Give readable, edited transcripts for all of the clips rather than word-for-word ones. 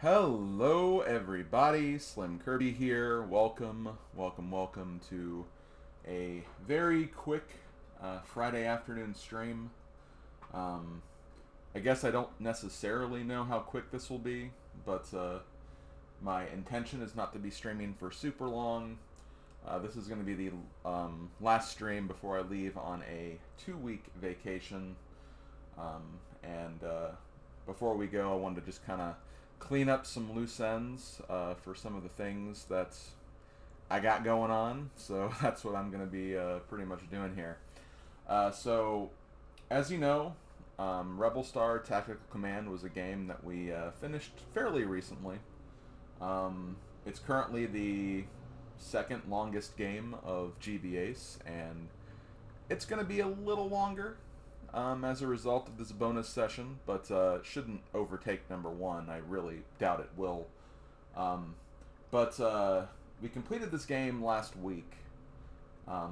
Hello everybody, SlimKirby here. Welcome to a very quick Friday afternoon stream. I guess I don't necessarily know how quick this will be, but my intention is not to be streaming for super long. This is going to be the last stream before I leave on a 2-week vacation. And before we go, I wanted to just kind of clean up some loose ends for some of the things that I got going on. So that's what I'm going to be pretty much doing here. So, as you know, Rebelstar Tactical Command was a game that we finished fairly recently. It's currently the second longest game of GBACE, and it's going to be a little longer as a result of this bonus session, but it shouldn't overtake number one. I really doubt it will. But we completed this game last week,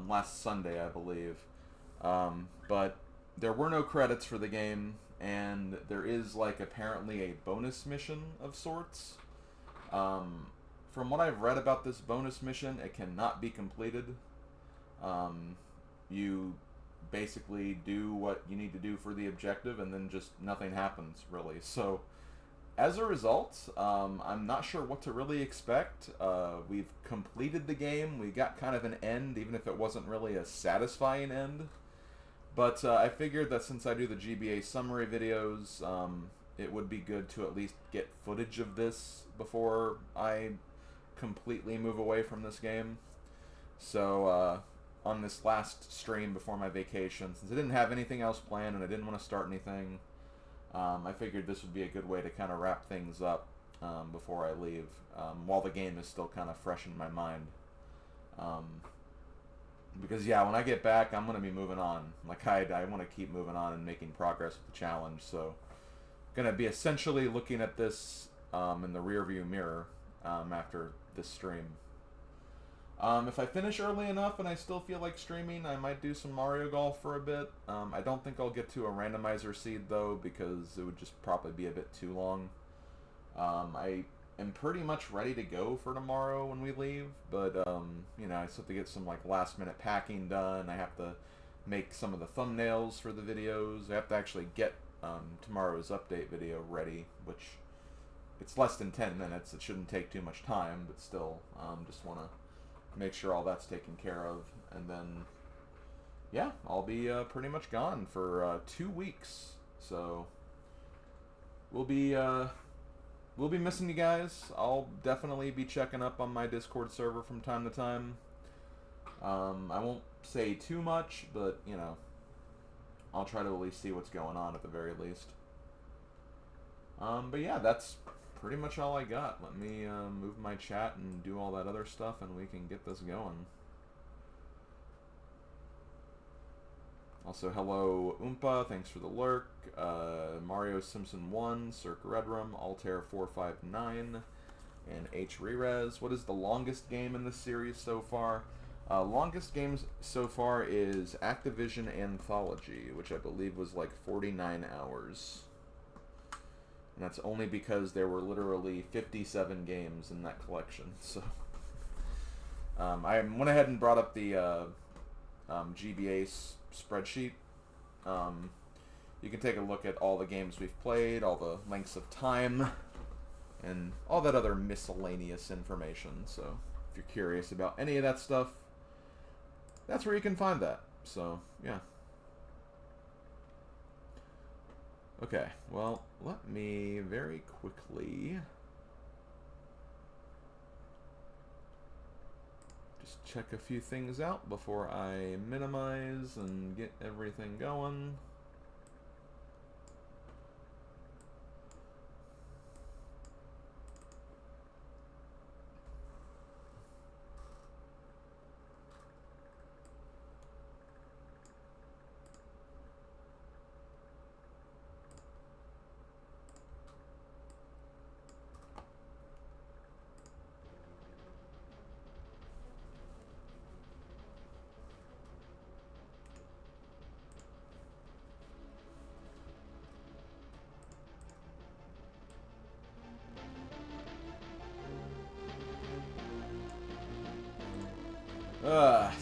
last Sunday, I believe. But there were no credits for the game, and there is like apparently a bonus mission of sorts. From what I've read about this bonus mission, it cannot be completed. You basically do what you need to do for the objective, and then just nothing happens, really. So, as a result, I'm not sure what to really expect. We've completed the game. We got kind of an end, even if it wasn't really a satisfying end. But I figured that since I do the GBA summary videos, it would be good to at least get footage of this before I completely move away from this game. So, on this last stream before my vacation, since I didn't have anything else planned and I didn't want to start anything, I figured this would be a good way to kind of wrap things up before I leave, while the game is still kind of fresh in my mind. Because yeah, when I get back, I'm going to be moving on. Like, I want to keep moving on and making progress with the challenge, so I'm going to be essentially looking at this in the rearview mirror after this stream. If I finish early enough and I still feel like streaming, I might do some Mario Golf for a bit. I don't think I'll get to a randomizer seed, though, because it would just probably be a bit too long. I am pretty much ready to go for tomorrow when we leave, but, you know, I still have to get some, like, last-minute packing done. I have to make some of the thumbnails for the videos. I have to actually get tomorrow's update video ready, which it's less than 10 minutes. It shouldn't take too much time, but still, just want to make sure all that's taken care of, and then yeah, I'll be pretty much gone for 2 weeks. So we'll be missing you guys. I'll definitely be checking up on my Discord server from time to time. I won't say too much, but you know, I'll try to at least see what's going on at the very least. But yeah, that's pretty much all I got. Let me move my chat and do all that other stuff, and we can get this going. Also, hello Oompa, thanks for the lurk. Mario Simpson 1, Cirque Redrum, Altair 459, and H Rerez. What is the longest game in this series so far? Longest games so far is Activision Anthology, which I believe was like 49 hours. And that's only because there were literally 57 games in that collection. So I went ahead and brought up the GBACE spreadsheet. You can take a look at all the games we've played, all the lengths of time, and all that other miscellaneous information. So if you're curious about any of that stuff, that's where you can find that. So yeah. Okay, well, let me very quickly just check a few things out before I minimize and get everything going.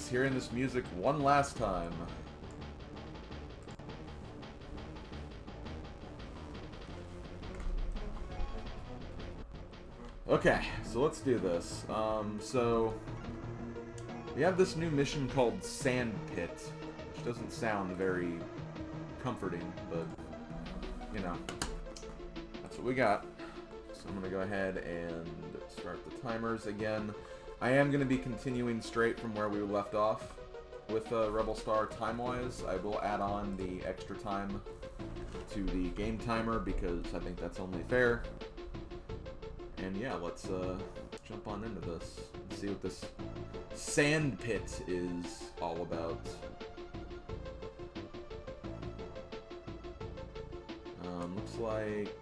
Hearing this music one last time. Okay, so let's do this. So we have this new mission called Sand Pit, which doesn't sound very comforting, but you know, that's what we got. So I'm gonna go ahead and start the timers again. I am gonna be continuing straight from where we left off with Rebelstar time-wise. I will add on the extra time to the game timer because I think that's only fair. And yeah, let's jump on into this and see what this Sand Pit is all about. Looks like...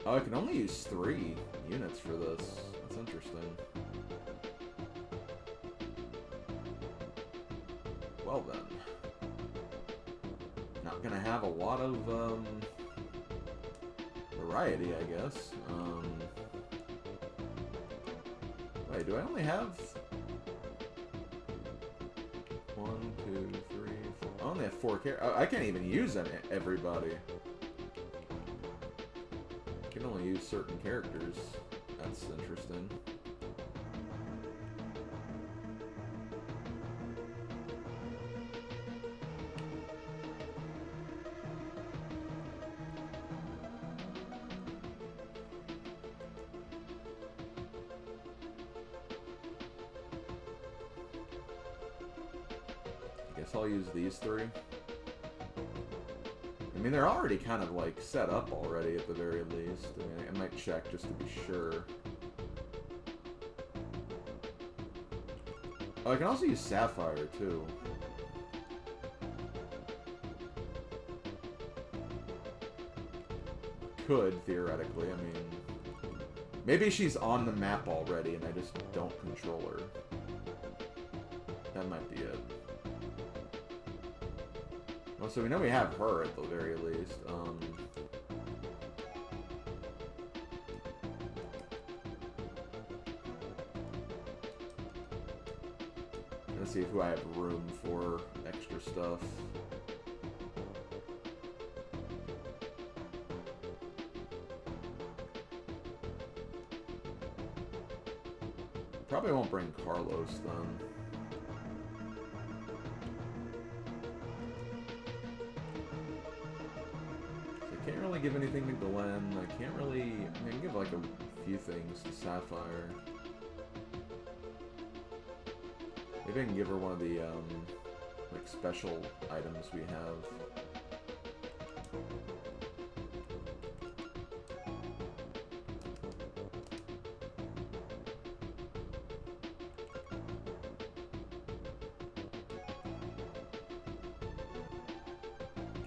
Oh, I can only use 3 units for this. That's interesting. Well then. Not gonna have a lot of variety, I guess. Wait, do I only have 1, 2, 3, 4? I only have 4 characters. I can't even use everybody. I can only use certain characters. That's interesting. Guess I'll use these 3. I mean, they're already kind of, like, set up already at the very least. I mean, I might check just to be sure. Oh, I can also use Sapphire, too. Could, theoretically, I mean... Maybe she's on the map already and I just don't control her. That might be it. Well, so we know we have her at the very least. Let's see who I have room for extra stuff. Probably won't bring Carlos then. Can't really give anything to Glenn. I can't really... I mean, I can give like a few things to Sapphire. Maybe I can give her one of the like special items we have.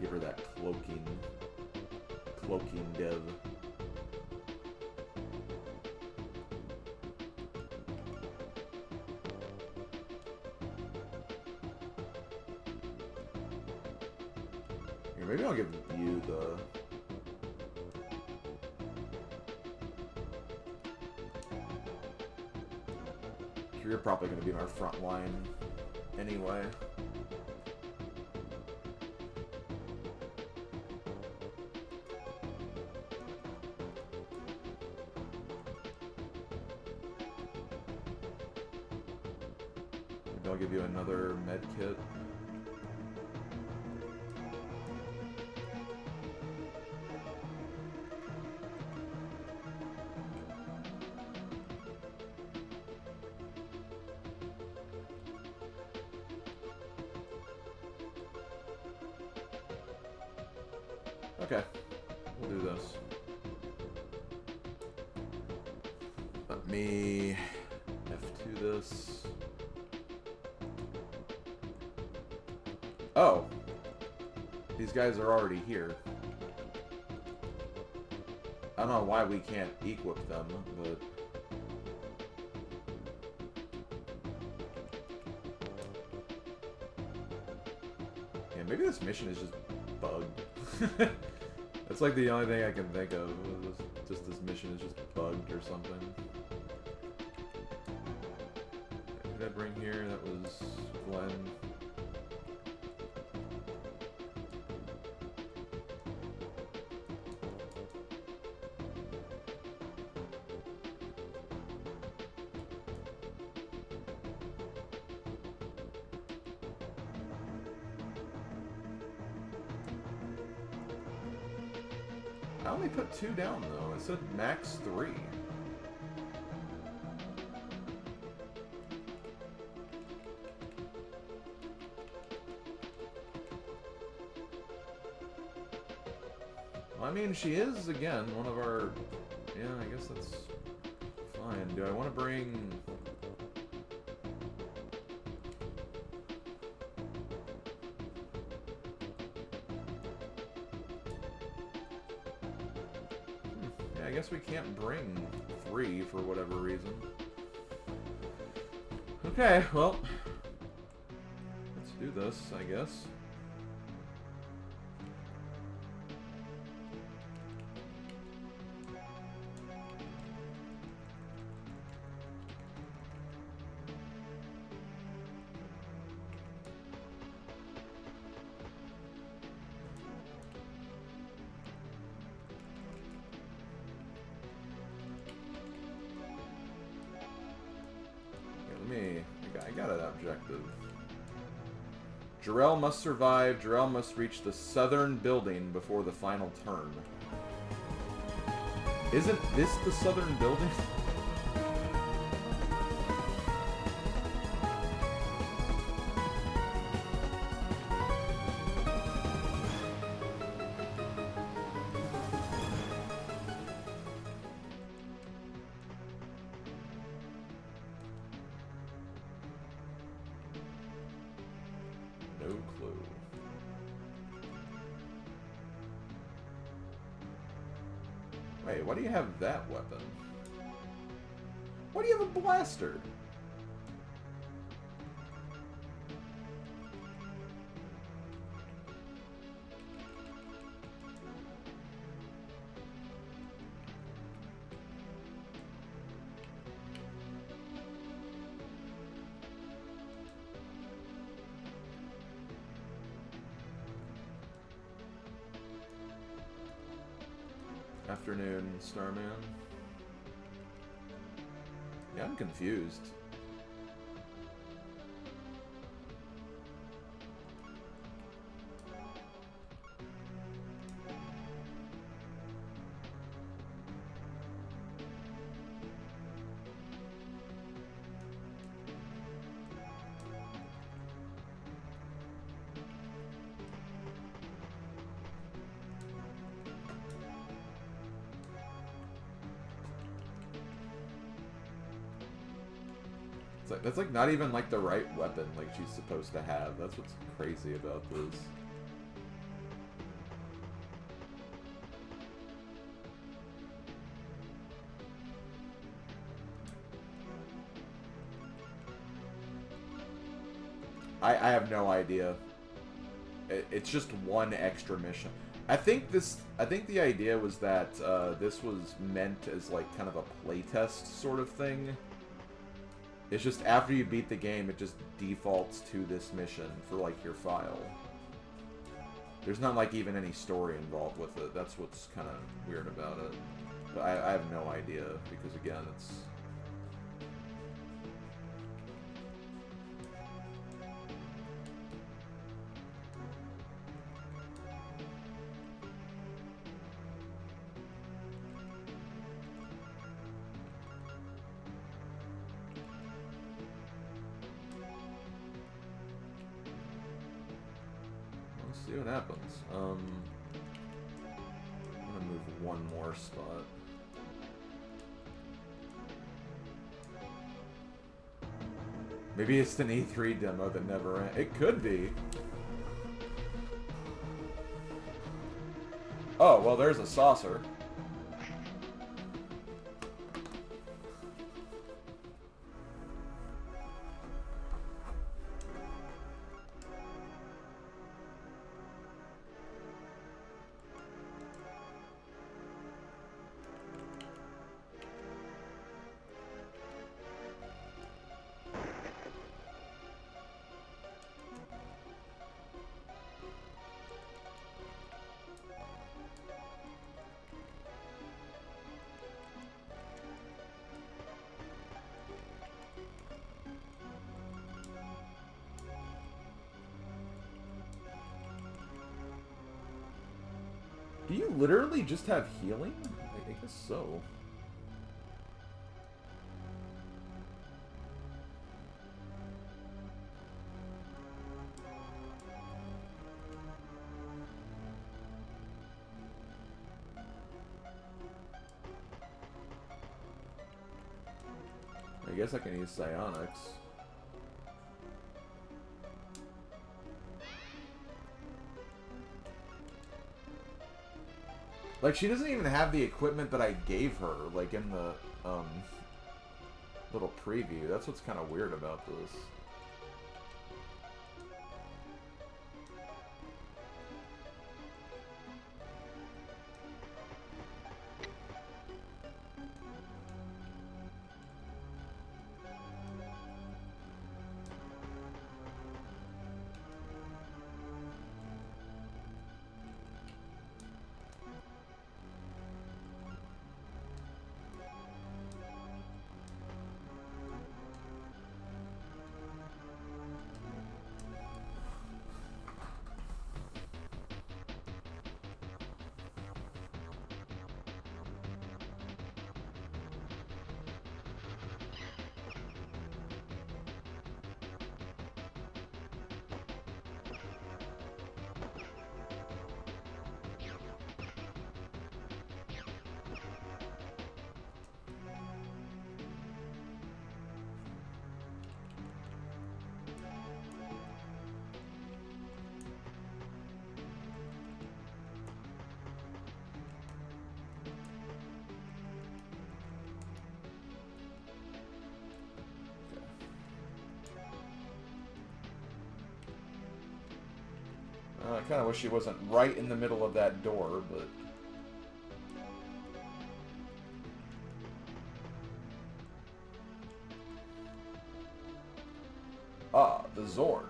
Give her that cloaking dev. Here, maybe I'll give you the... You're probably going to be in our front line anyway. I'll give you another med kit. Okay, we'll do this. Let me F2 this. Oh, these guys are already here. I don't know why we can't equip them, but... Yeah, maybe this mission is just bugged. That's like the only thing I can think of. Just this mission is just bugged or something. did I bring here? That was Glenn. I only put 2 down, though. It said max 3. Well, I mean, she is, again, one of our... Yeah, I guess that's fine. Do I want to bring... I guess we can't bring 3 for whatever reason. Okay, well, let's do this, I guess. I got an objective. Jarrell must survive. Jarrell must reach the southern building before the final turn. Isn't this the southern building? Wait, why do you have that weapon? Why do you have a blaster? Afternoon, Starman. Yeah, I'm confused. That's like not even like the right weapon like she's supposed to have. That's what's crazy about this. I have no idea. It's just one extra mission. I think the idea was that this was meant as like kind of a playtest sort of thing. It's just after you beat the game, it just defaults to this mission for, like, your file. There's not, like, even any story involved with it. That's what's kind of weird about it. But I have no idea, because, again, it's... See what happens. I'm gonna move one more spot. Maybe it's an E3 demo that never ran. It could be. Oh, well, there's a saucer. Do you literally just have healing? I guess so. I guess I can use psionics. Like, she doesn't even have the equipment that I gave her, like, in the, little preview. That's what's kind of weird about this. I kind of wish she wasn't right in the middle of that door, but... Ah, the Zord.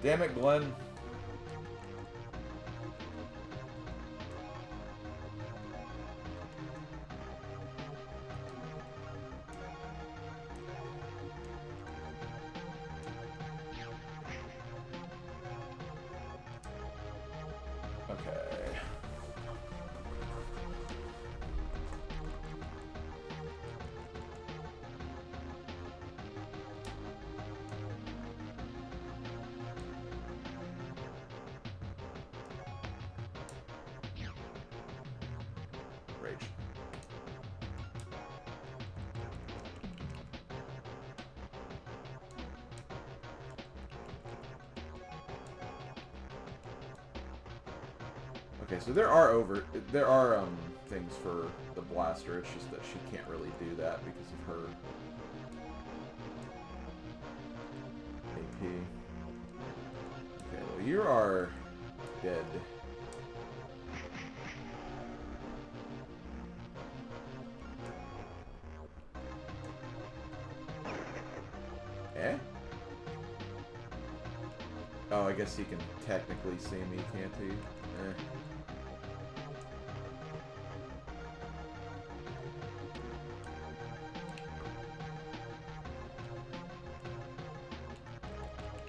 Damn it, Glenn. Okay. Rage. Okay, so there are things for the blaster. It's just that she can't really do that because of her AP. Okay, well, you are dead. Eh? Oh, I guess he can technically see me, can't he? Eh.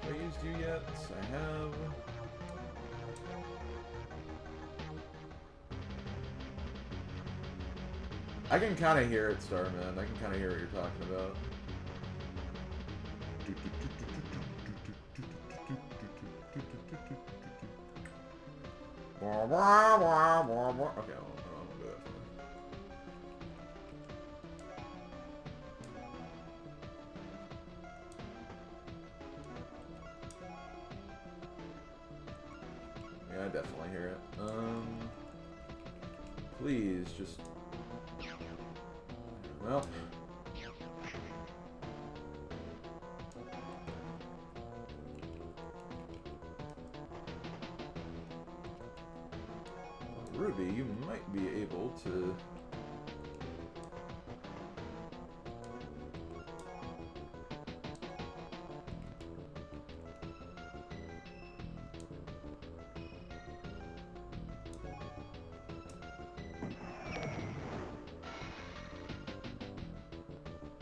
Have I used you yet? I have. I can kind of hear it, Starman. I can kind of hear what you're talking about. Okay, I'll do that. Yeah, I definitely hear it. Please, just... Well... Ruby, you might be able to...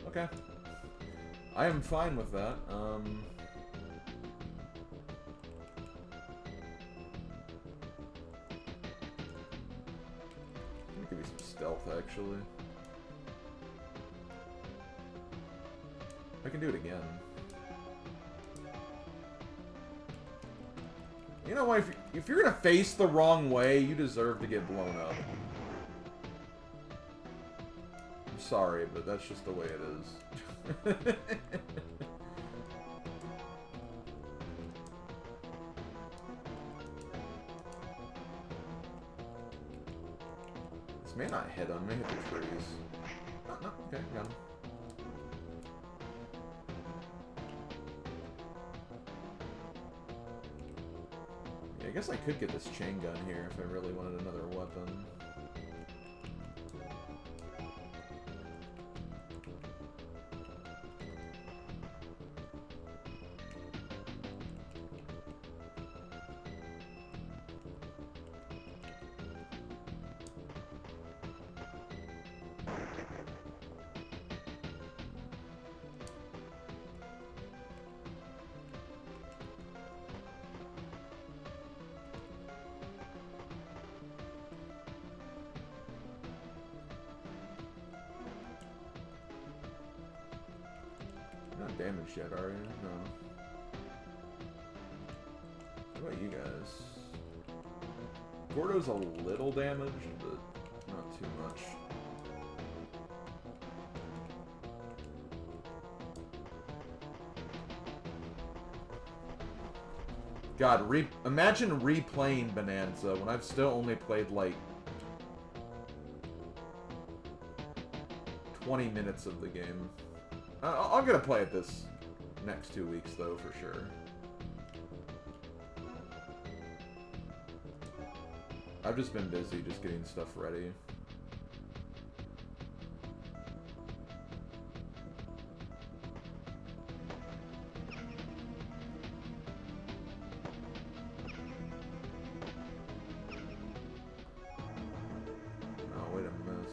Okay. I am fine with that. Give me some stealth, actually. I can do it again. You know what? If you're gonna face the wrong way, you deserve to get blown up. I'm sorry, but that's just the way it is. This may not hit him, may hit the trees. Oh, no, okay, got him. Yeah, I guess I could get this chain gun here if I really wanted another weapon. Not damaged yet, are you? No. What about you guys? Gordo's a little damaged, but not too much. God, imagine replaying Bonanza when I've still only played like 20 minutes of the game. I'm gonna play it this next 2 weeks, though, for sure. I've just been busy just getting stuff ready. Oh, wait a minute.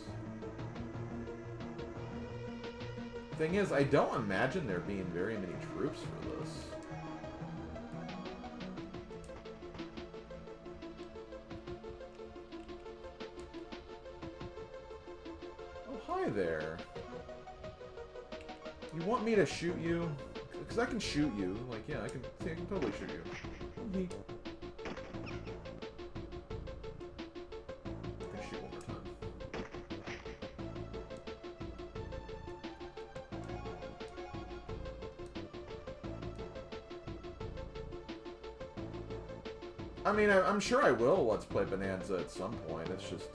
Thing is, I don't imagine there being very many troops for this. Oh, hi there. You want me to shoot you? Because I can shoot you. Like, yeah, I can totally shoot you. I can shoot one more time. I mean, I'm sure I will Let's Play Bonanza at some point. It's just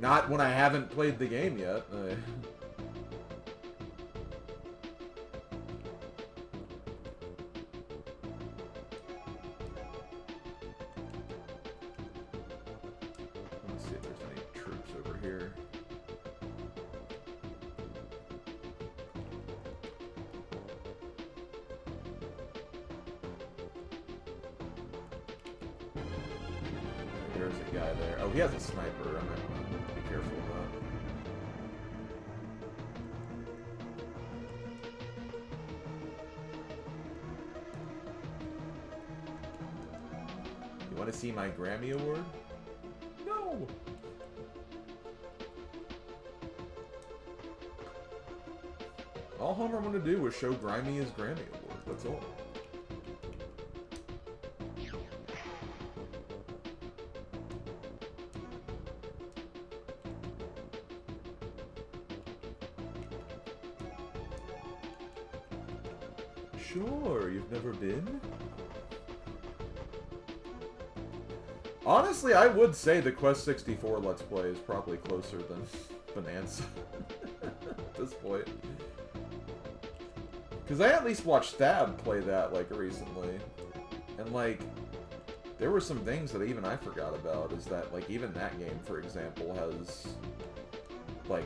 not when I haven't played the game yet. Let's see if there's any troops over here. There's a guy there. Oh, he has a sniper. I'm gonna be careful of that. You want to see my Grammy Award? No! All Homer wanted to do was show Grimy his Grammy Award. That's all. Sure, you've never been? Honestly, I would say the Quest 64 Let's Play is probably closer than Bonanza at this point. Because I at least watched Thab play that, like, recently. And, like, there were some things that even I forgot about. Is that, like, even that game, for example, has, like,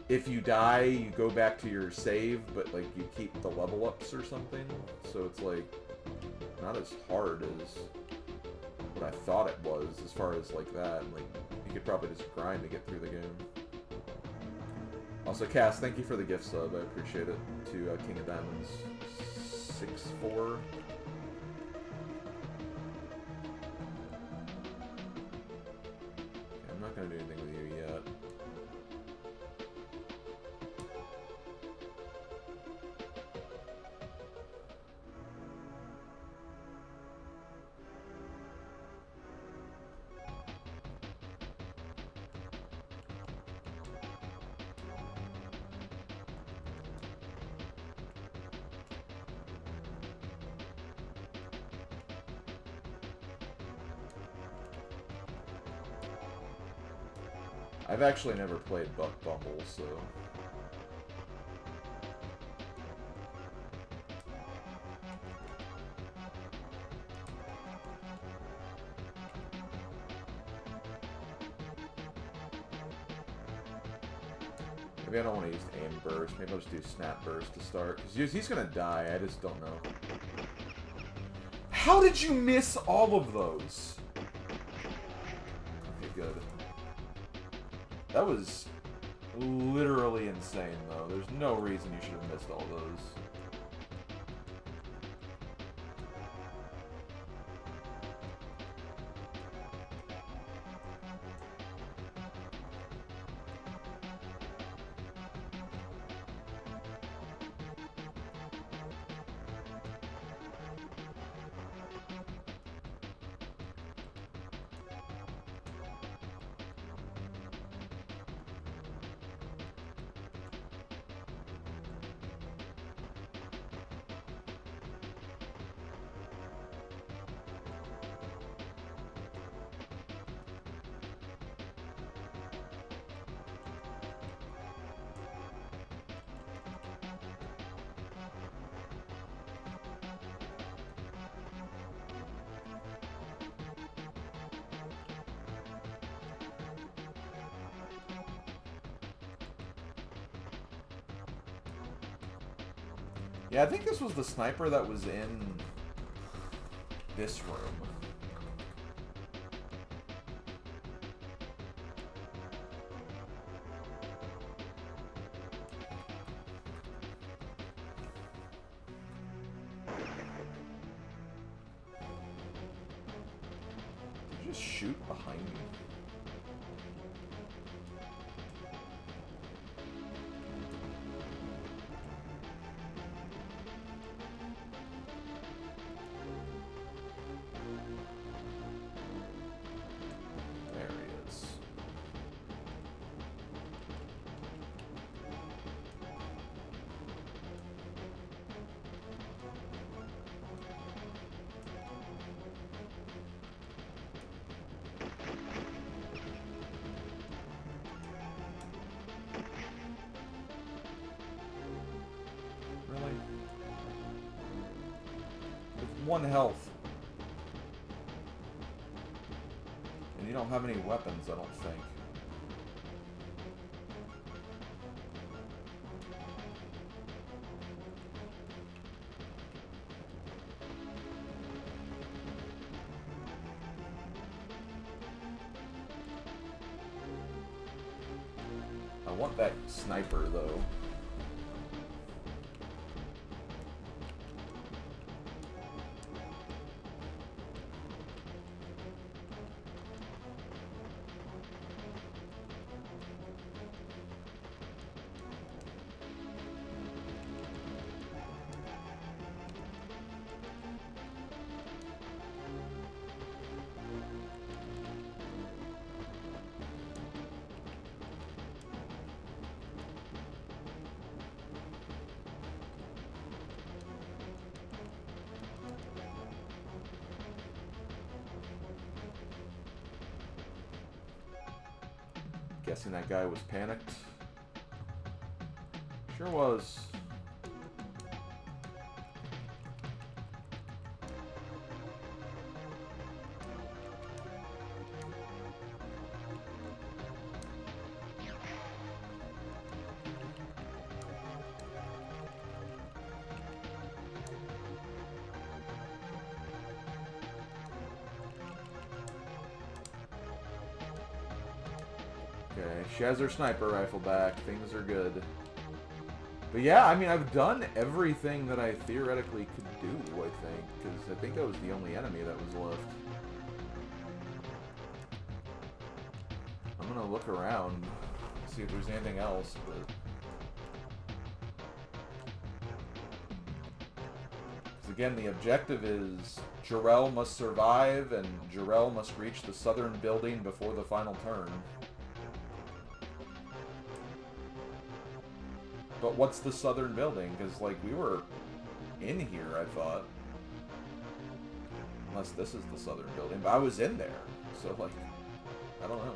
if you die, you go back to your save, but, like, you keep the level ups or something. So it's, like, not as hard as what I thought it was, as far as, like, that. And, like, you could probably just grind to get through the game. Also, Cass, thank you for the gift sub. I appreciate it. To King of Diamonds 6-4. I'm not going to do anything with you yet. I've actually never played Buck Bumble, so... Maybe I don't want to use aim burst. Maybe I'll just do snap burst to start. Because he's going to die. I just don't know. How did you miss all of those? Okay, good. That was literally insane, though. There's no reason you should have missed all those. Yeah, I think this was the sniper that was in this room. Did you just shoot behind me? One health. And you don't have any weapons, I don't think. want that sniper, though. Guessing that guy was panicked. Sure was. Okay, she has her sniper rifle back. Things are good. But yeah, I mean, I've done everything that I theoretically could do, I think. Because I think that was the only enemy that was left. I'm gonna look around, see if there's anything else, but... Again, the objective is Jarrell must survive, and Jarrell must reach the southern building before the final turn. But what's the southern building? Because, like, we were in here, I thought. Unless this is the southern building. But I was in there. So, like, I don't know.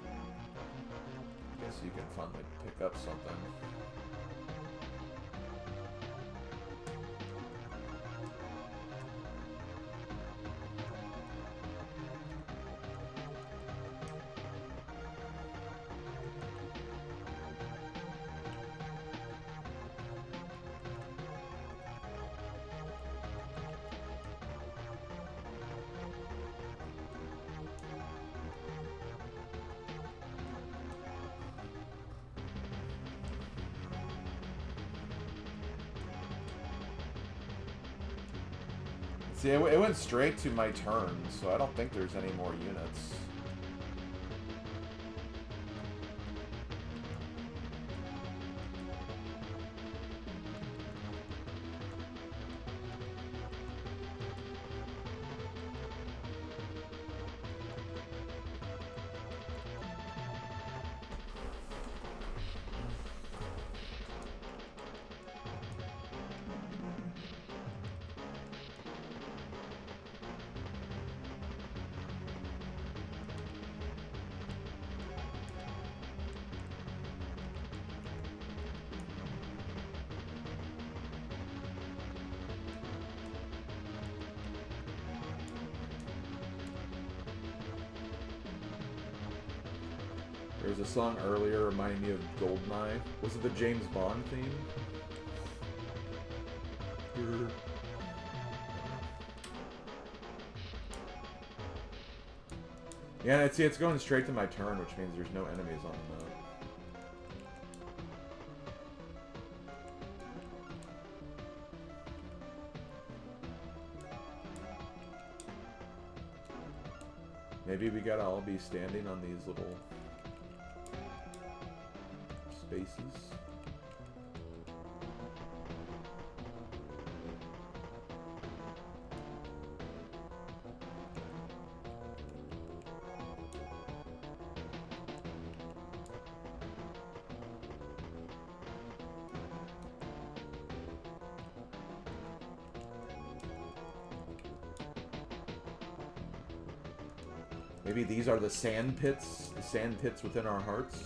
I guess you can finally pick up something. See, it went straight to my turn, so I don't think there's any more units. There was a song earlier reminding me of Goldeneye. Was it the James Bond theme? Yeah, see, it's going straight to my turn, which means there's no enemies on the map. Maybe we gotta all be standing on these little spaces. Maybe these are the sand pits within our hearts.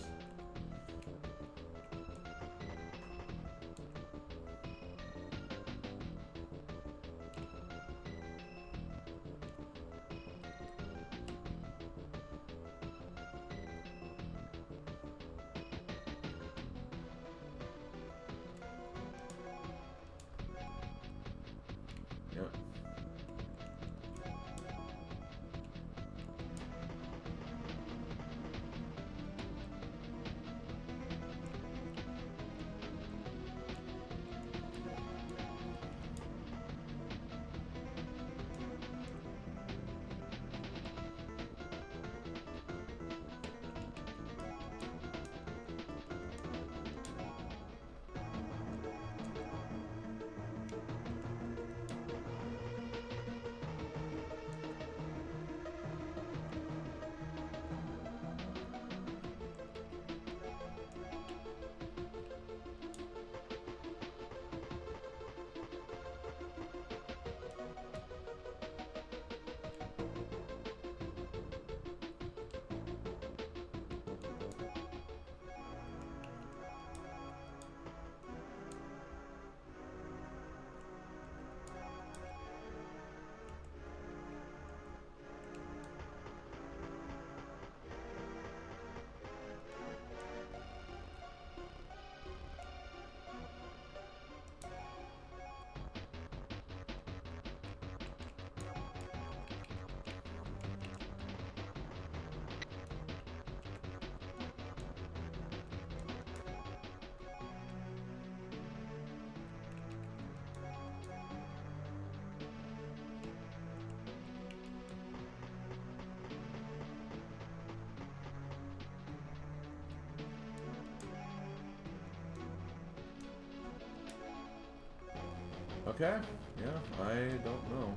Okay. Yeah, I don't know.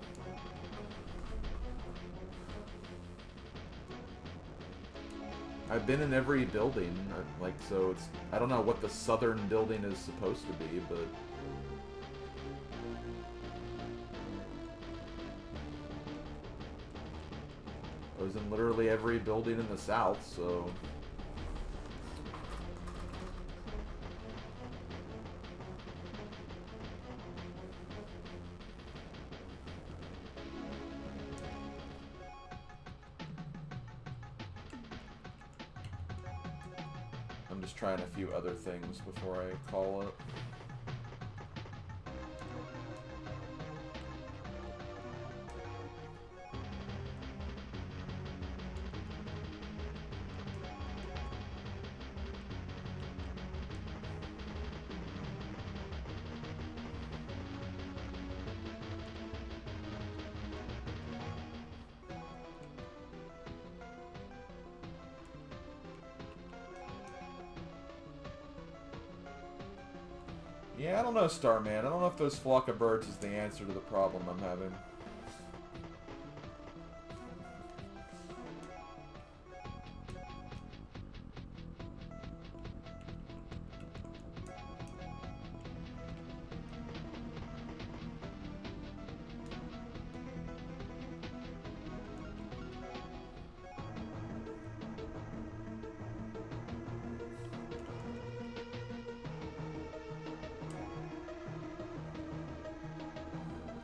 I've been in every building, like, so it's... I don't know what the southern building is supposed to be, but... I was in literally every building in the south, so... I'm just trying a few other things before I call it. Yeah, I don't know, Starman. I don't know if those flock of birds is the answer to the problem I'm having.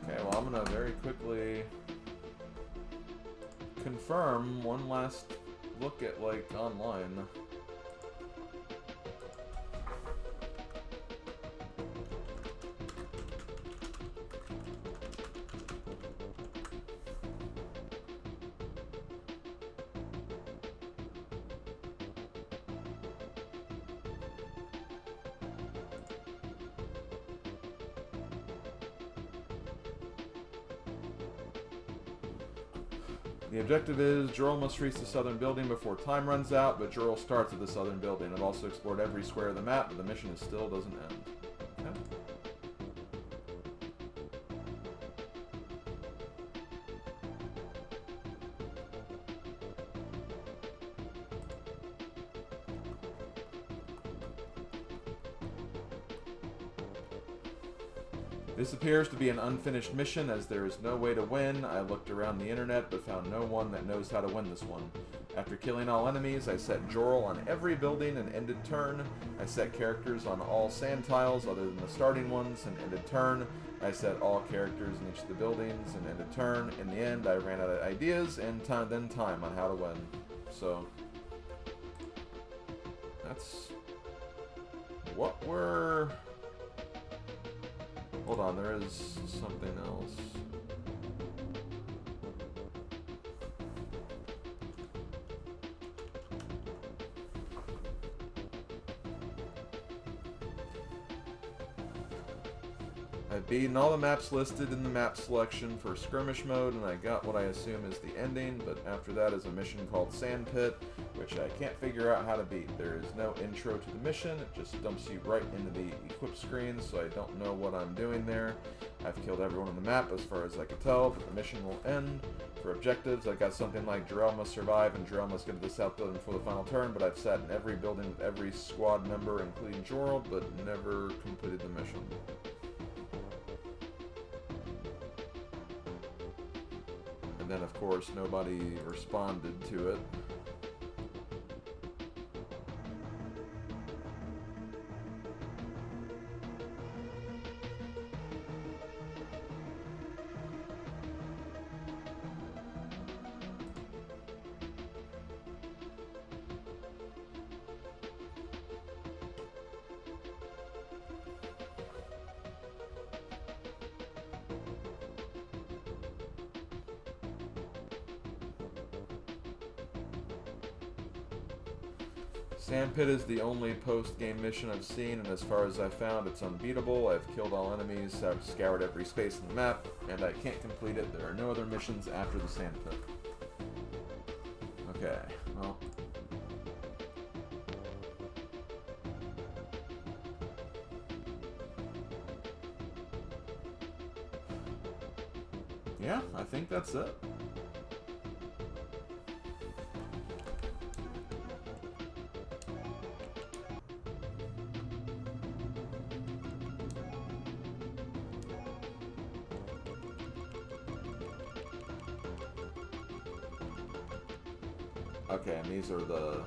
Okay, well, I'm gonna very quickly confirm one last look at, like, online. The objective is Jorl must reach the southern building before time runs out, but Jorl starts at the southern building. I've also explored every square of the map, but the mission still doesn't end. Okay. This appears to be an unfinished mission, as there is no way to win. I looked around the internet, but found no one that knows how to win this one. After killing all enemies, I set Jorl on every building and ended turn. I set characters on all sand tiles other than the starting ones and ended turn. I set all characters in each of the buildings and ended turn. In the end, I ran out of ideas and then time on how to win. So, that's what we're... Hold on, there is something else. I've beaten all the maps listed in the map selection for skirmish mode, and I got what I assume is the ending, but after that is a mission called Sand Pit, which I can't figure out how to beat. There is no intro to the mission, it just dumps you right into the equip screen, so I don't know what I'm doing there. I've killed everyone on the map as far as I can tell, but the mission will end. For objectives, I got something like Jarrell must survive and Jarrell must get to the south building before the final turn, but I've sat in every building with every squad member, including Jorl, but never completed the mission. And then, of course, nobody responded to it. Sandpit is the only post-game mission I've seen, and as far as I found, it's unbeatable. I've killed all enemies, I've scoured every space in the map, and I can't complete it. There are no other missions after the Sandpit. Okay, well... Yeah, I think that's it. Okay, and these are the...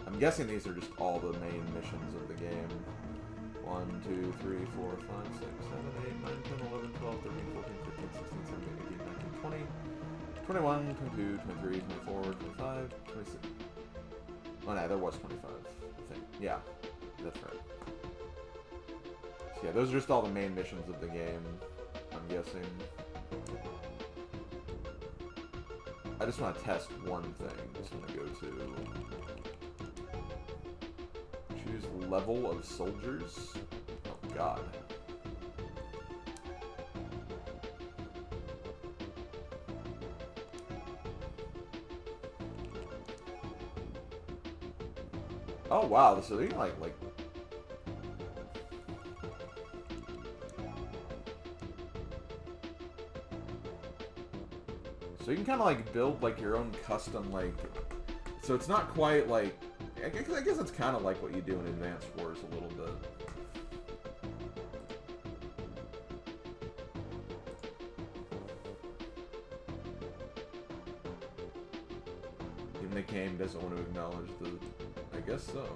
I'm guessing these are just all the main missions of the game. 1, 2, 3, 4, 5, 6, 7, 8, 9, 10, 11, 12, 13, 14, 15, 16, 17, 18, 19, 20, 21, 22, 23, 24, 25, 26. Oh, no, there was 25, I think. Yeah, that's right. So, yeah, those are just all the main missions of the game, I'm guessing. I just want to test one thing. Just want to go to... choose level of soldiers. Oh, God. Oh, wow. So they like... So you can kind of like build like your own custom like... So it's not quite like... I guess it's kind of like what you do in Advanced Wars a little bit. Even the game doesn't want to acknowledge the... I guess so.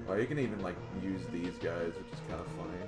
Oh, you can even like use these guys, which is kind of funny.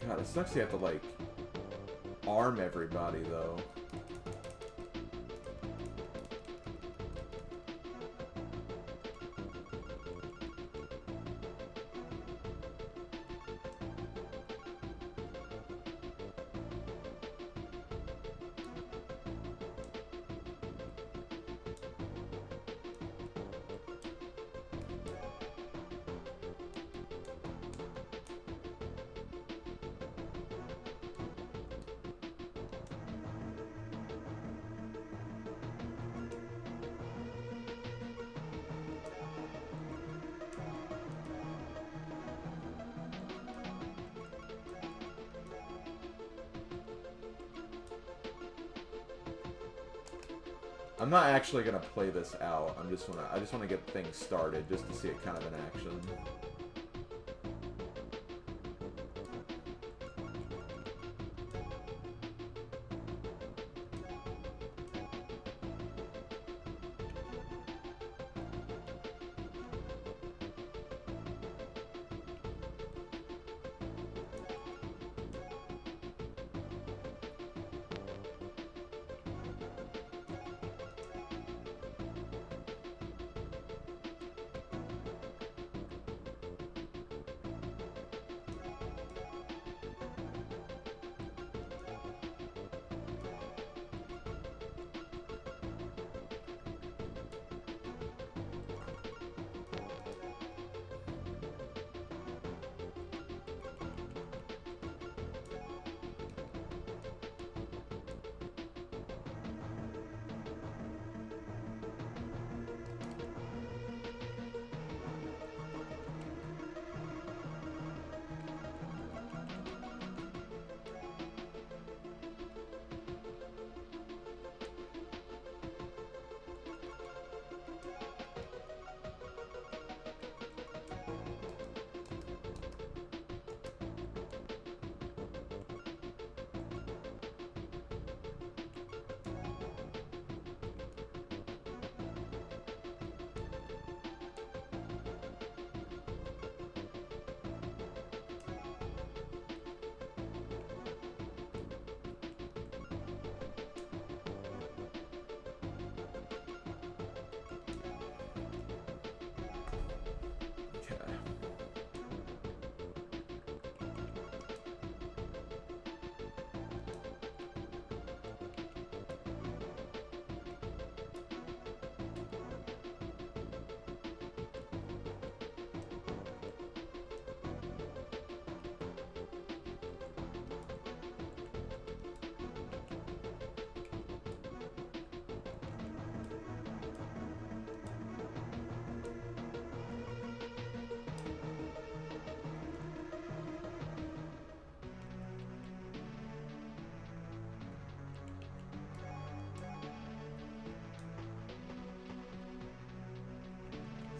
God, it sucks you have to, like, arm everybody, though. I'm not actually gonna play this out. I just wanna get things started just to see it kind of in action.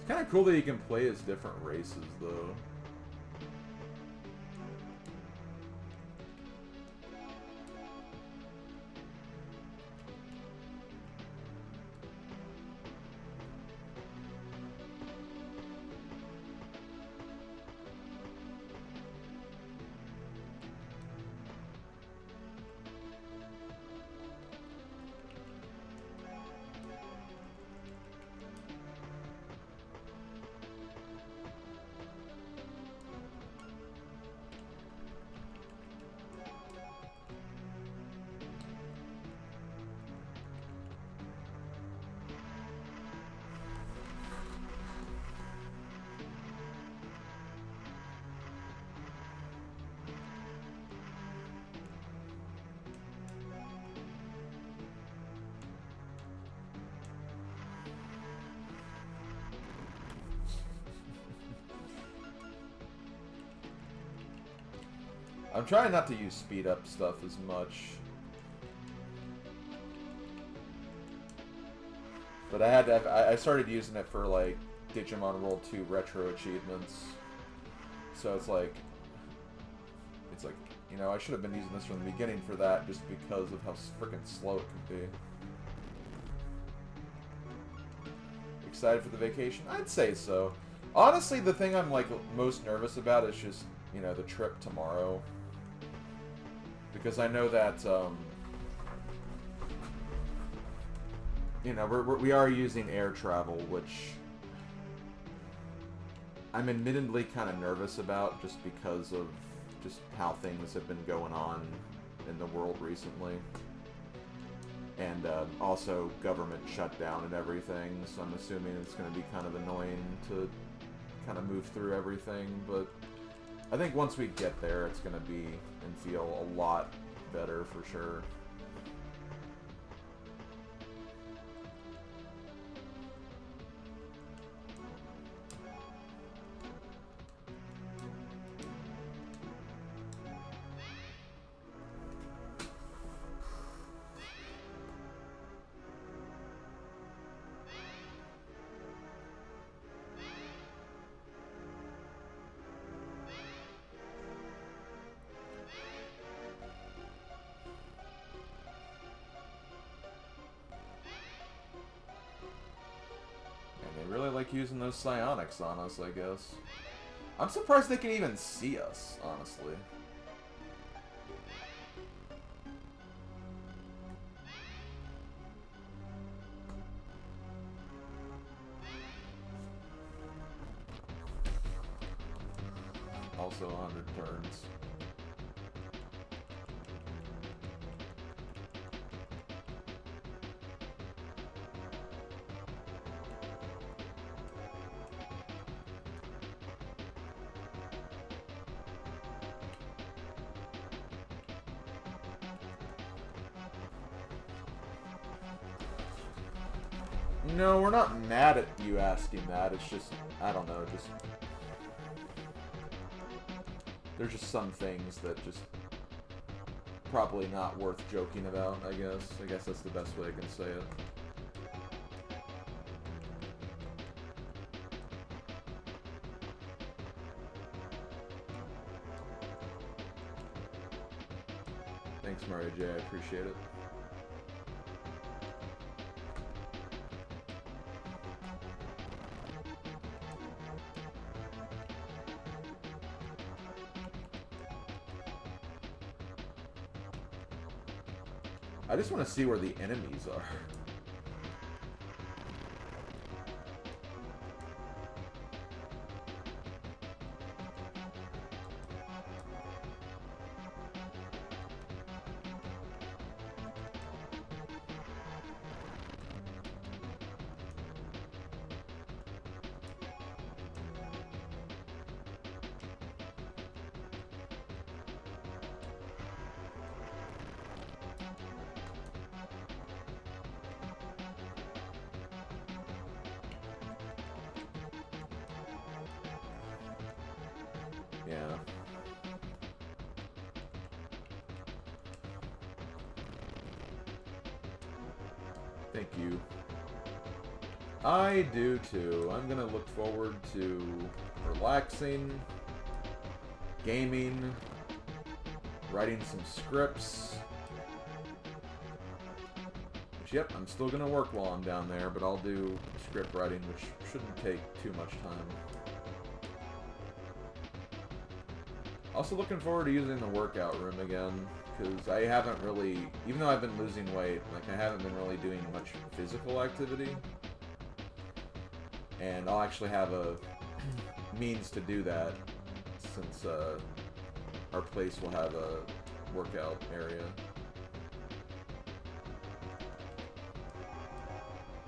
Kind of cool that you can play as different races, though. I'm trying not to use speed up stuff as much. But I had to, I started using it for like Digimon World 2 retro achievements. So it's like, you know, I should have been using this from the beginning for that just because of how freaking slow it can be. Excited for the vacation? I'd say so. Honestly, the thing I'm like most nervous about is just, you know, the trip tomorrow. Because I know that, you know, we are using air travel, which I'm admittedly kind of nervous about just because of just how things have been going on in the world recently. And also government shutdown and everything, so I'm assuming it's going to be kind of annoying to kind of move through everything, but I think once we get there, it's going to be and feel a lot better for sure. Using those psionics on us, I guess. I'm surprised they can even see us, honestly. Also 100 turns. No, we're not mad at you asking that. It's just, I don't know, just... There's just some things that just... probably not worth joking about, I guess. I guess that's the best way I can say it. Thanks, Mario J. I appreciate it. I just want to see where the enemies are. Yeah. Thank you. I do too. I'm gonna look forward to relaxing, gaming, writing some scripts. Which, yep, I'm still gonna work while I'm down there, but I'll do script writing, which shouldn't take too much time. Also looking forward to using the workout room again, because I haven't really, even though I've been losing weight, like I haven't been really doing much physical activity. And I'll actually have a means to do that, since our place will have a workout area.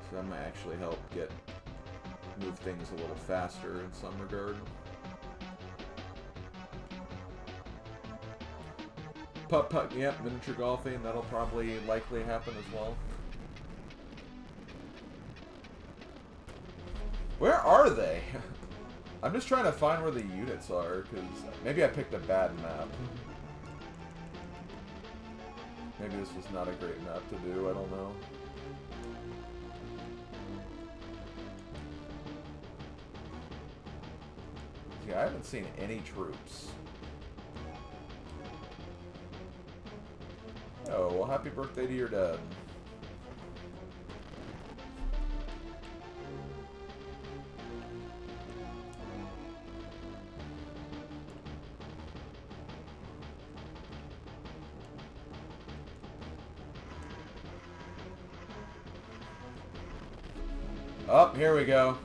So that might actually help move things a little faster in some regard. Putt-putt, yep, miniature golfing, that'll probably likely happen as well. Where are they? I'm just trying to find where the units are, because maybe I picked a bad map. Maybe this was not a great map to do, I don't know. Yeah, I haven't seen any troops. Oh, well, happy birthday to your dad. Oh, here we go.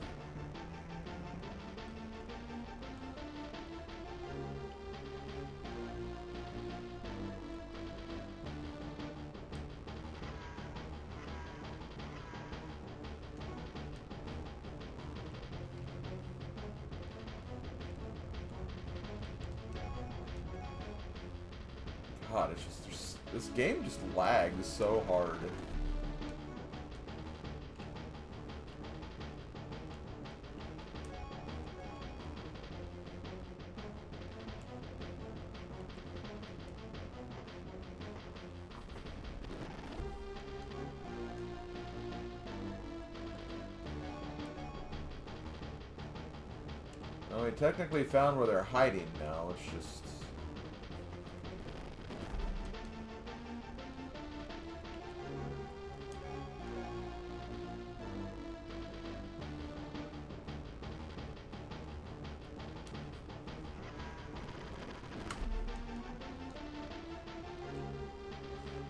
God, it's just, this game just lags so hard. Oh, we technically found where they're hiding now, it's just...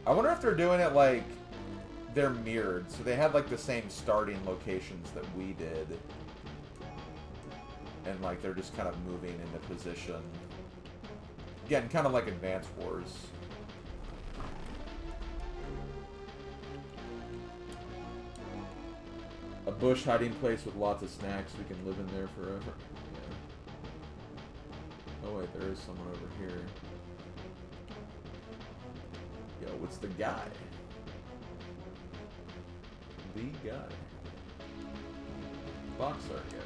I wonder if they're doing it like they're mirrored, so they had like the same starting locations that we did. And like they're just kind of moving into position. Again, kind of like Advance Wars. A bush hiding place with lots of snacks. We can live in there forever. Yeah. Oh wait, there is someone over here. Yo, what's the guy? The guy. Box art guy.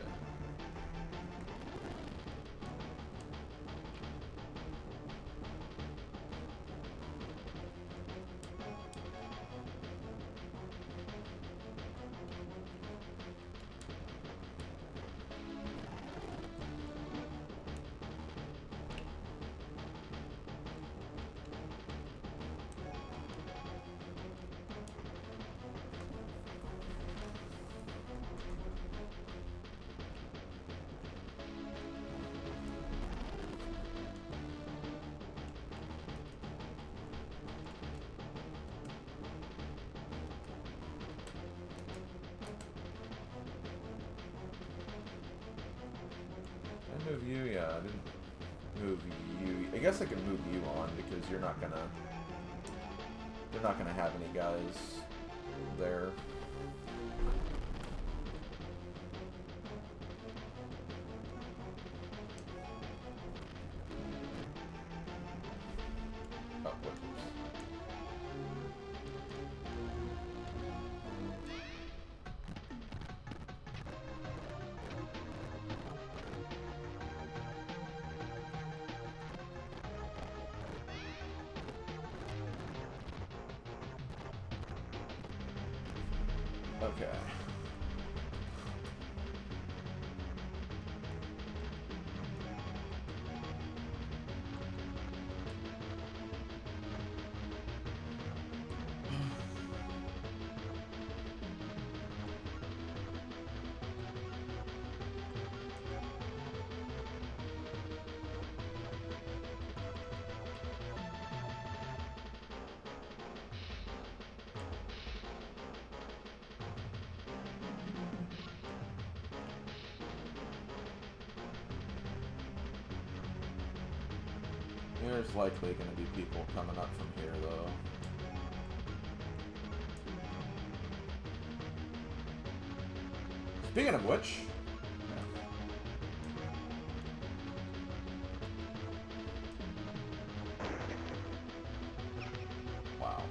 Move you? Yeah, I didn't move you. I guess I can move you on because they're not gonna have any guys there. Oh, whoops. Okay. There's likely going to be people coming up from here, though. Speaking of which... Wow.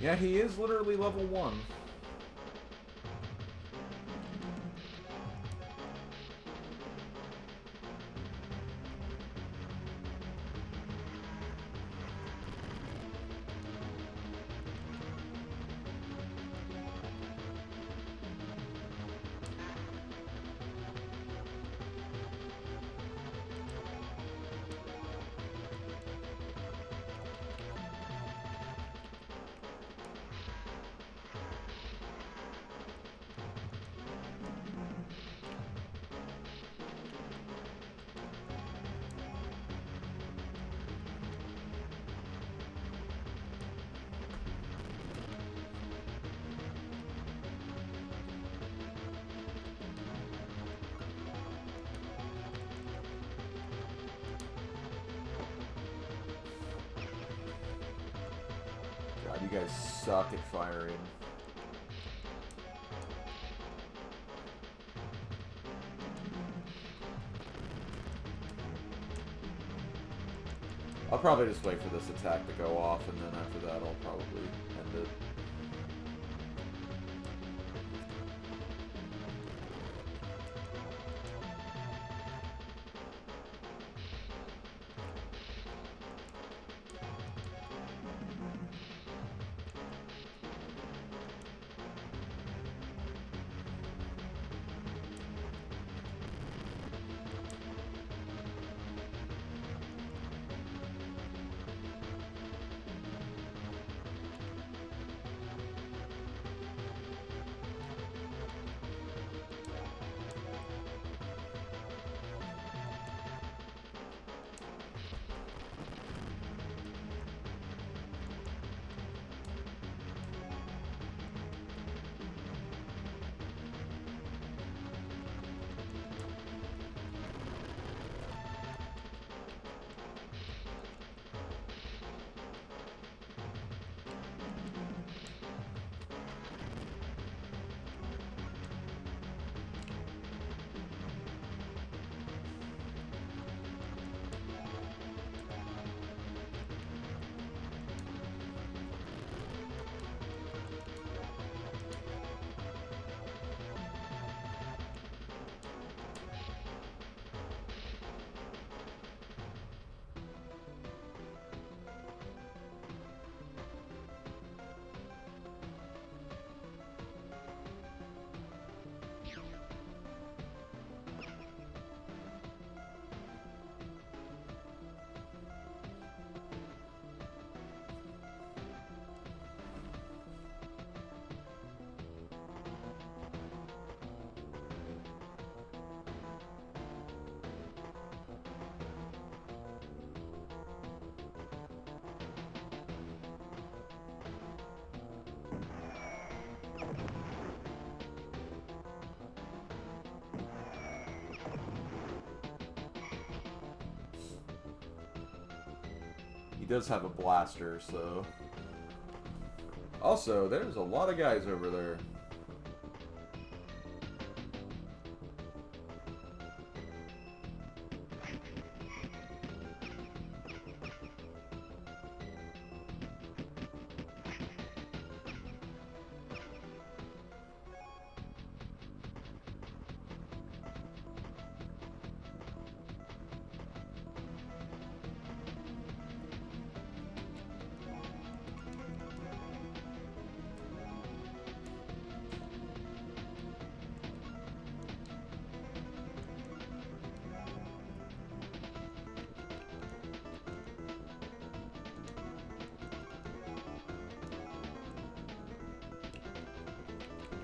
Yeah, he is literally level 1. God, you guys suck at firing. I'll probably just wait for this attack to go off, and then after that I'll probably end it. He does have a blaster, so... Also, there's a lot of guys over there.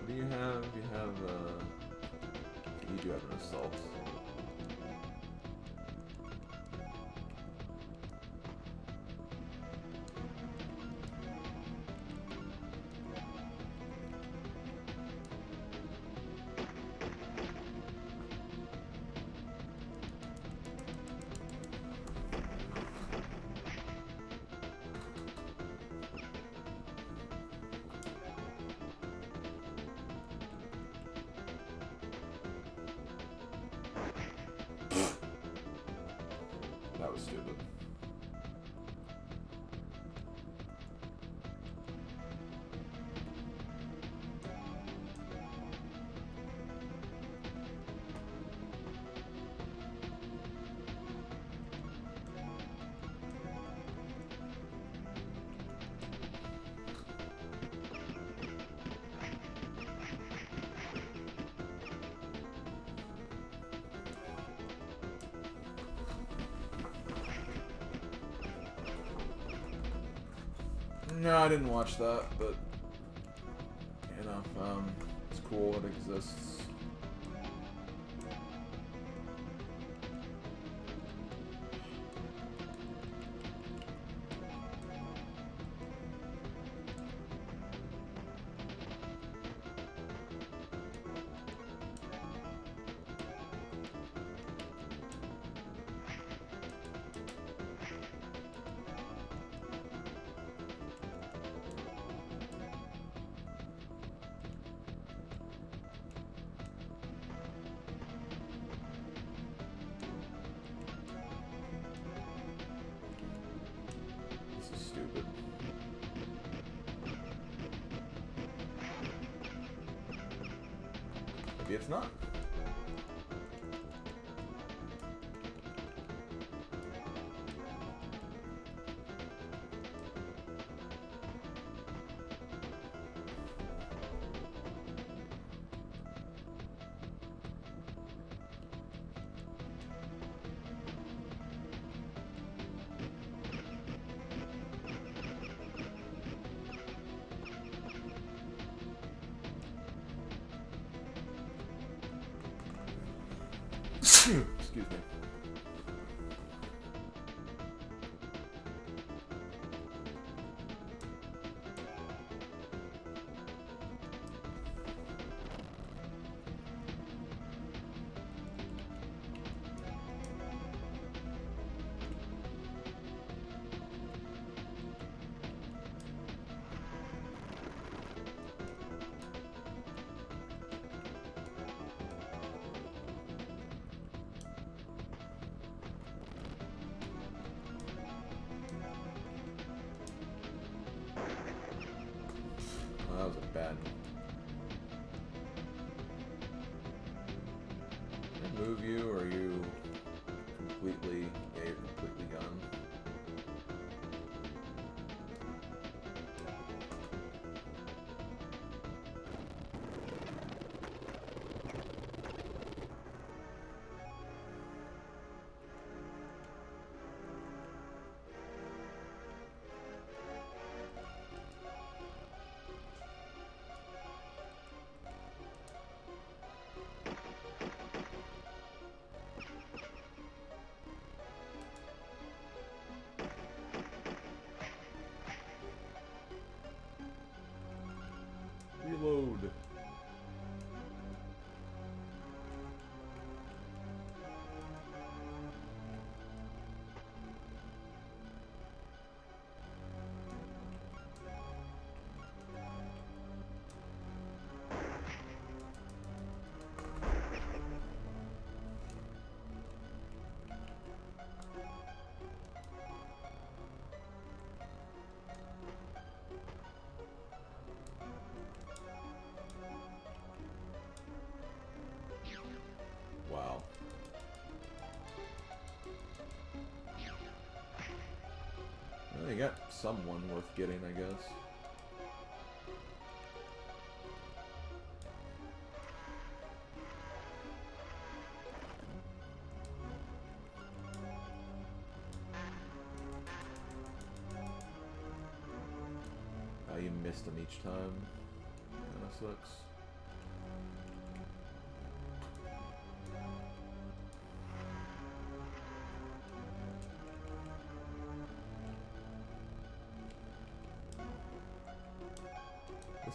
What do you have? You have, you do have an assault. That was stupid. No, I didn't watch that, but, you know, it's cool it exists. Stupid. Maybe it's not. Excuse me. That was a bad. Can I move you, or are you completely? Yeah, you're completely gone. Reload. Wow. Well, they got someone worth getting, I guess. You missed them each time. Kinda sucks.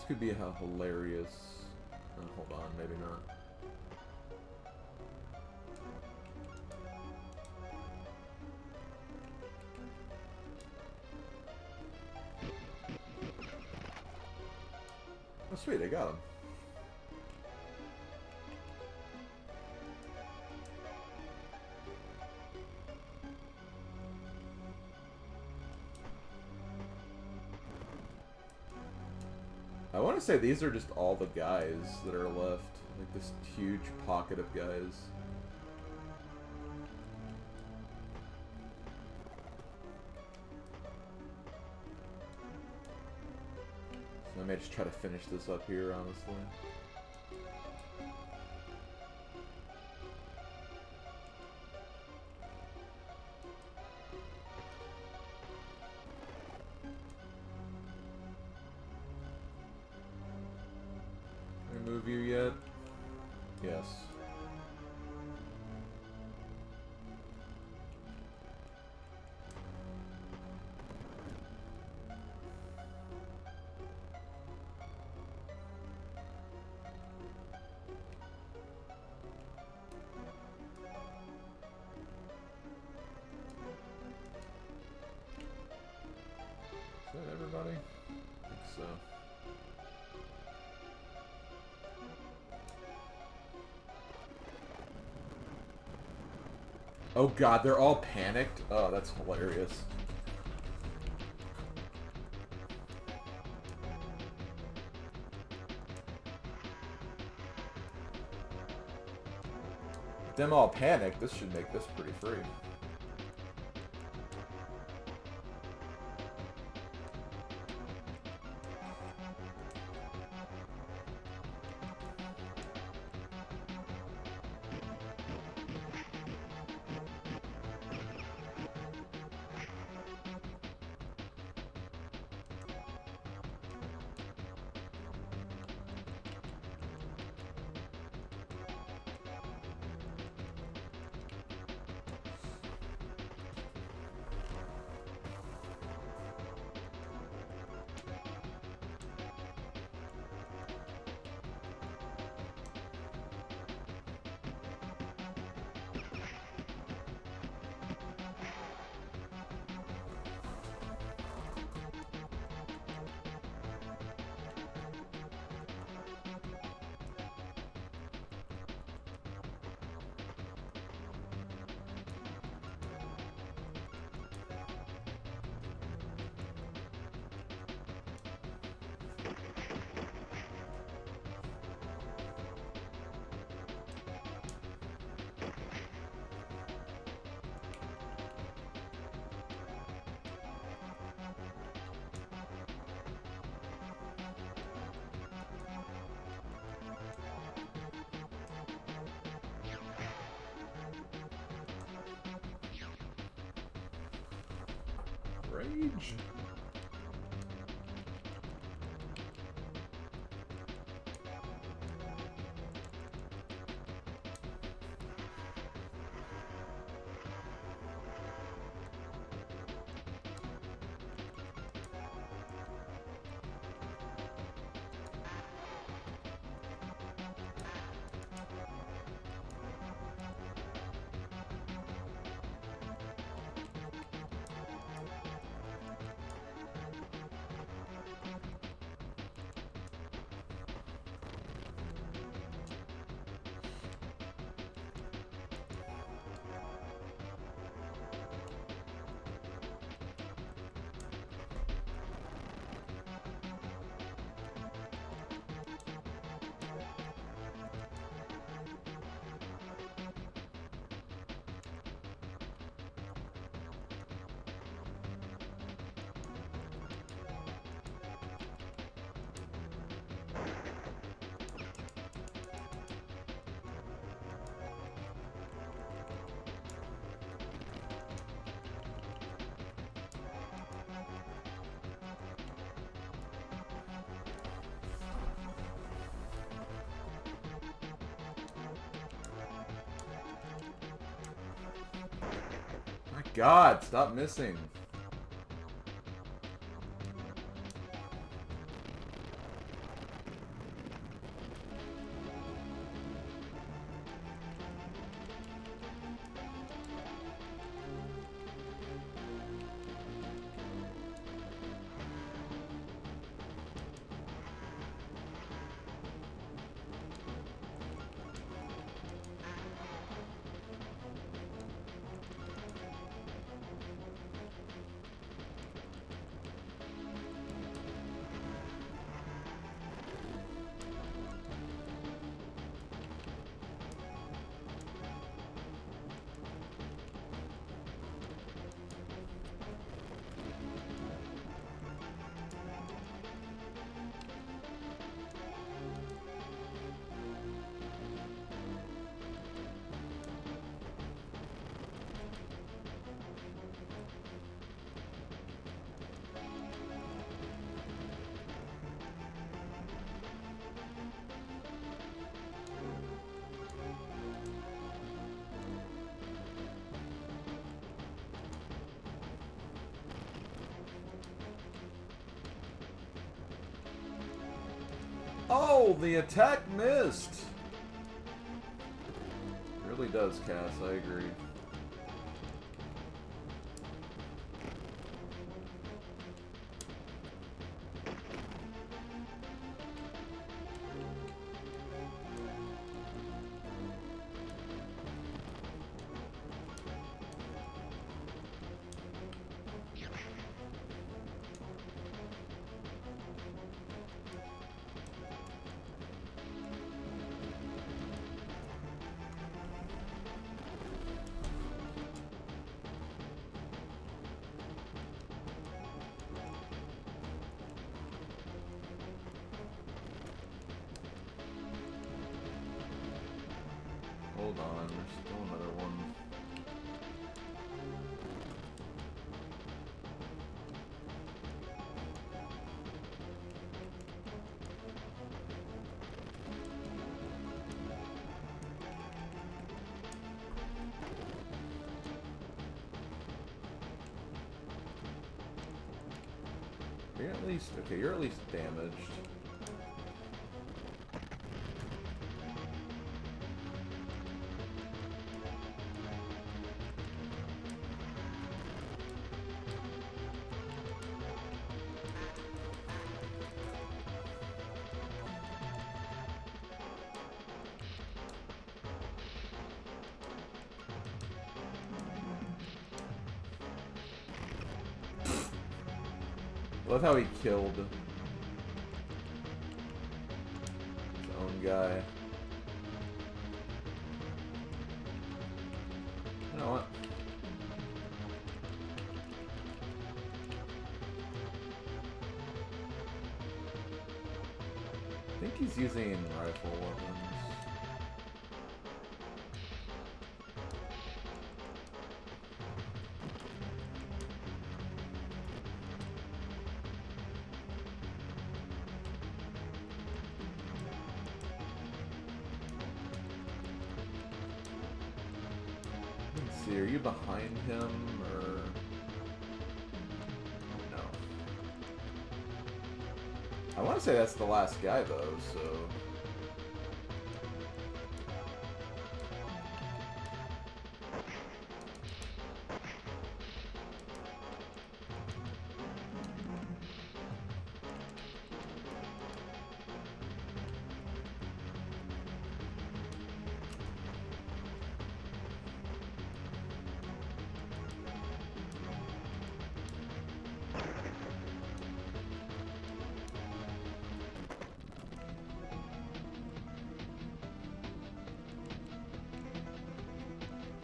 This could be a hilarious... Oh, hold on, maybe not. Oh, sweet, I got him. I want to say these are just all the guys that are left. Like this huge pocket of guys. So I may just try to finish this up here, honestly. Remove you yet? Yes. Is that everybody? I think so. Oh god, they're all panicked? Oh, that's hilarious. Them all panicked, this should make this pretty free. Rage. God, stop missing. Oh, the attack missed. Really does, Cass. I agree. Hold on, there's still another one. You're at least, okay, you're at least damaged. I love how he killed his own guy. You know what? I think he's using rifle weapons. Let's see, are you behind him, or... No. I want to say that's the last guy, though, so...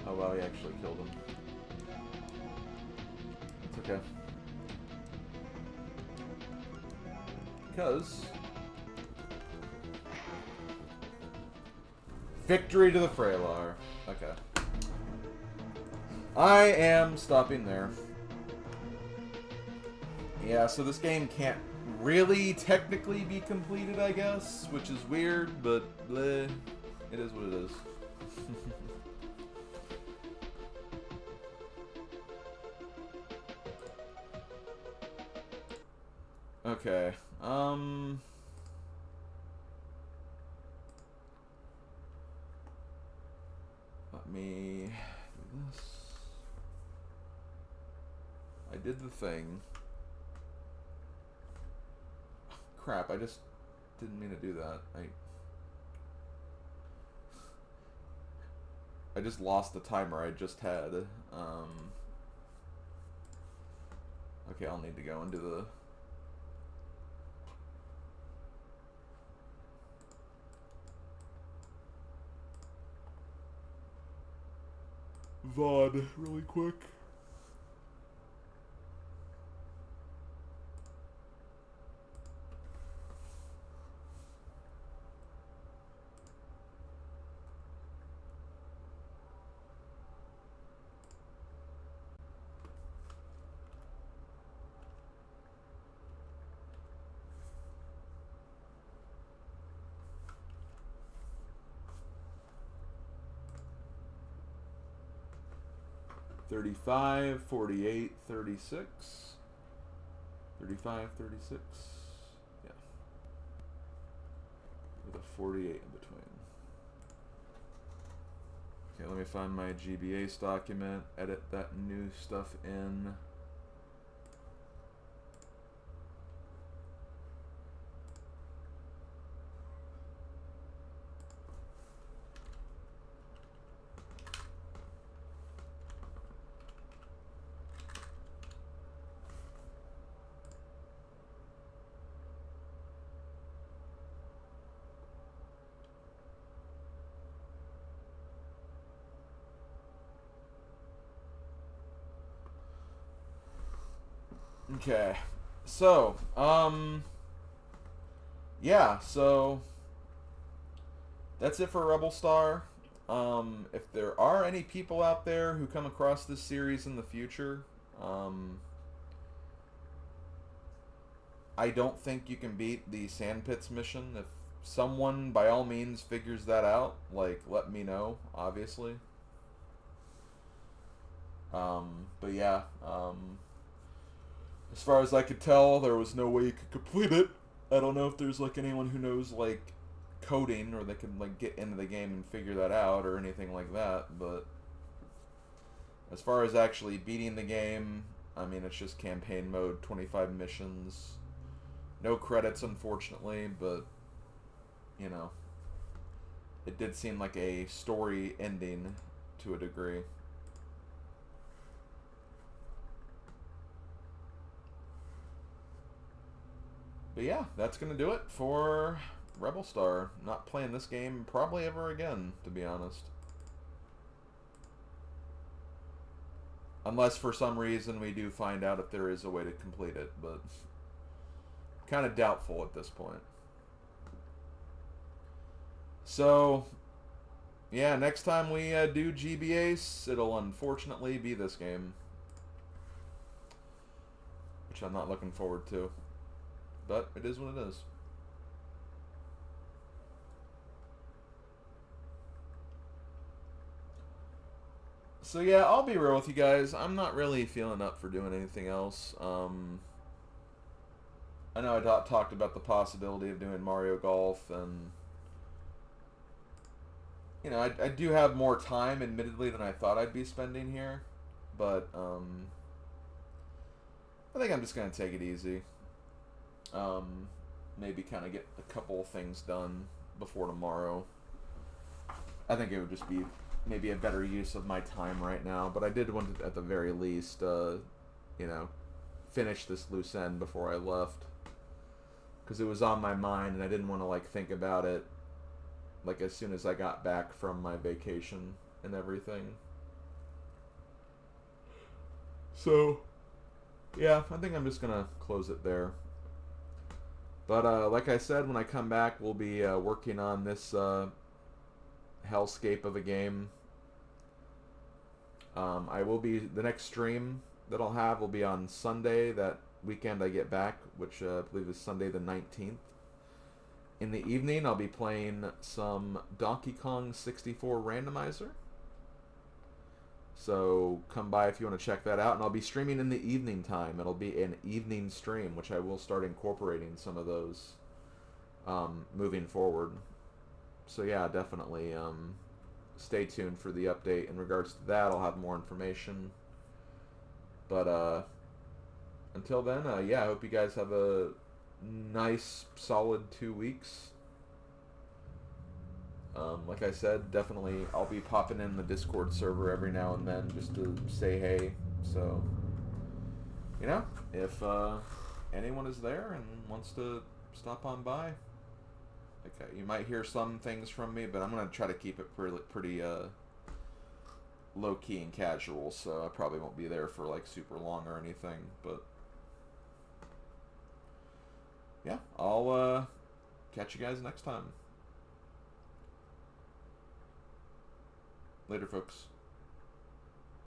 Oh wow, he actually killed him. It's okay. Because... victory to the Freylar. Okay. I am stopping there. Yeah, so this game can't really technically be completed, I guess, which is weird, but bleh, it is what it is. Okay, let me do this. I did the thing. Crap, I just didn't mean to do that. I just lost the timer I just had. Okay, I'll need to go into the... VOD really quick. $35, $48, $36, $35, $36. Yeah. 48 in between. Okay, let me find my GBACE document, edit that new stuff in. Okay, so, yeah, so that's it for Rebelstar. If there are any people out there who come across this series in the future, I don't think you can beat the Sandpits mission. If someone, by all means, figures that out, like, let me know, obviously. But yeah, as far as I could tell, there was no way you could complete it. I don't know if there's, like, anyone who knows, like, coding, or they can, like, get into the game and figure that out, or anything like that, but as far as actually beating the game, I mean, it's just campaign mode, 25 missions, no credits, unfortunately, but, you know, it did seem like a story ending to a degree. But yeah, that's going to do it for Rebelstar. Not playing this game probably ever again, to be honest. Unless for some reason we do find out if there is a way to complete it, but kind of doubtful at this point. So, yeah, next time we do GBACE, it'll unfortunately be this game. Which I'm not looking forward to. But it is what it is. So yeah, I'll be real with you guys. I'm not really feeling up for doing anything else. I know I talked about the possibility of doing Mario Golf, and you know, I do have more time, admittedly, than I thought I'd be spending here. But I think I'm just gonna take it easy. Maybe kind of get a couple things done before tomorrow. I think it would just be maybe a better use of my time right now, but I did want to, at the very least, you know, finish this loose end before I left, because it was on my mind, and I didn't want to, like, think about it, like, as soon as I got back from my vacation and everything. So, yeah, I think I'm just gonna close it there. But, like I said, when I come back, we'll be working on this hellscape of a game. I will be, the next stream that I'll have will be on Sunday, that weekend I get back, which I believe is Sunday the 19th. In the evening, I'll be playing some Donkey Kong 64 randomizer. So come by if you want to check that out, and I'll be streaming in the evening time. It'll be an evening stream, which I will start incorporating some of those moving forward. So yeah, definitely stay tuned for the update in regards to that. I'll have more information. But until then, yeah, I hope you guys have a nice, solid 2 weeks. Like I said, definitely I'll be popping in the Discord server every now and then just to say hey. So, you know, if anyone is there and wants to stop on by, okay, you might hear some things from me, but I'm going to try to keep it pretty low-key and casual, so I probably won't be there for, like, super long or anything, but yeah, I'll catch you guys next time. Later, folks.